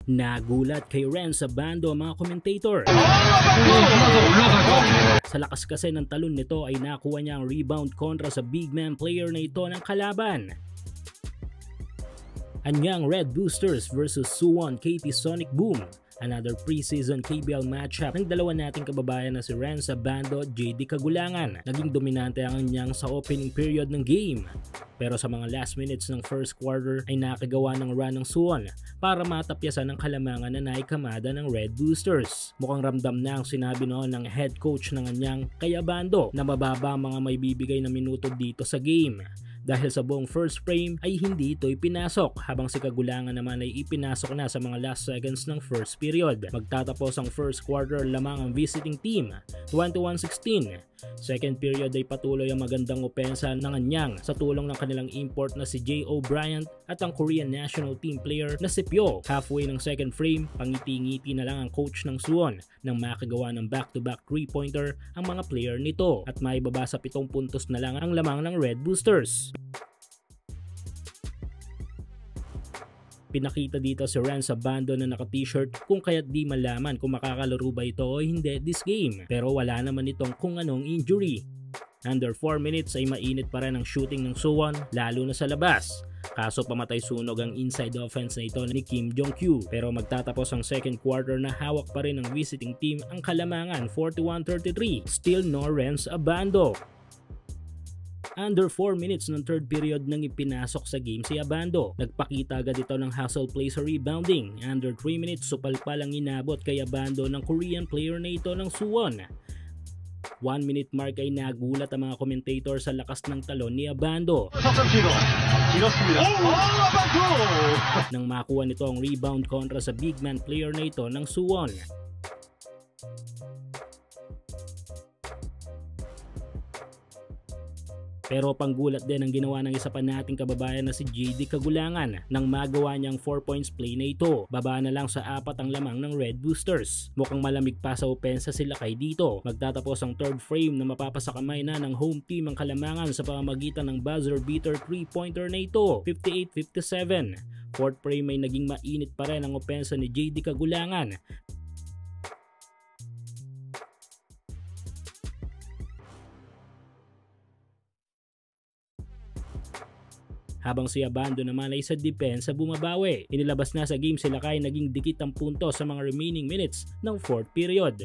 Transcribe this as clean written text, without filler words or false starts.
Nagulat kay Renz Abando ang mga commentator. Sa lakas kasi ng talon nito ay nakuha niya ang rebound kontra sa big man player na ito ng kalaban. Anyang Red Boosters versus Suwon KT Sonic Boom. Another preseason KBL matchup ng dalawa nating kababayan na si Renz Abando at JD Kagulangan. Naging dominante ang anyang sa opening period ng game. Pero sa mga last minutes ng first quarter ay nakagawa ng run ng Suwon para matapyasan ang kalamangan na naikamada ng Red Boosters. Mukhang ramdam na ang sinabi noon ng head coach ng anyang kay Abando na mababa ang mga may bibigay na minuto dito sa game. Dahil sa buong first frame ay hindi ito ipinasok habang si Kagulangan naman ay ipinasok na sa mga last seconds ng first period. Magtatapos ang first quarter lamang ang visiting team, 21-16. Second period ay patuloy ang magandang opensa ng anyang sa tulong ng kanilang import na si J.O. Bryant at ang Korean national team player na si Pyo. Halfway ng second frame, pangiti-ngiti na lang ang coach ng Suwon nang makagawa ng back-to-back 3-pointer ang mga player nito at maibaba sa 7 puntos na lang ang lamang ng Red Boosters. Pinakita dito si Renz Abando na naka-t-shirt kung kaya't di malaman kung makakalaro ba ito o hindi this game. Pero wala naman itong kung anong injury. Under 4 minutes ay mainit pa rin ang shooting ng Suwon lalo na sa labas. Kaso pamatay sunog ang inside offense na ito ni Kim Jong-kyu. Pero magtatapos ang second quarter na hawak pa rin ng visiting team ang kalamangan 41-33. Still no Renz Abando. Under 4 minutes ng third period nang ipinasok sa game si Abando. Nagpakita agad ito ng hustle play sa rebounding. Under 3 minutes supalpal ang inabot kay Abando ng Korean player na ito ng Suwon. 1 minute mark ay nagulat ang mga commentator sa lakas ng talon ni Abando. Nang makuha nito ang rebound kontra sa big man player na ito ng Suwon. Pero panggulat din ang ginawa ng isa pa nating kababayan na si JD Kagulangan nang magawa niyang 4 points play na ito. Baba na lang sa 4 ang lamang ng Red Boosters. Mukhang malamig pa sa opensa sila kay dito. Magtatapos ang third frame na mapapasakamay na ng home team ang kalamangan sa pamamagitan ng buzzer beater 3-pointer na ito. 58-57. Fourth frame ay naging mainit pa rin ang opensa ni JD Kagulangan. Habang si Abando naman ay sa depensa bumabawi. Inilabas na sa game sila kay naging dikit ang punto sa mga remaining minutes ng fourth period.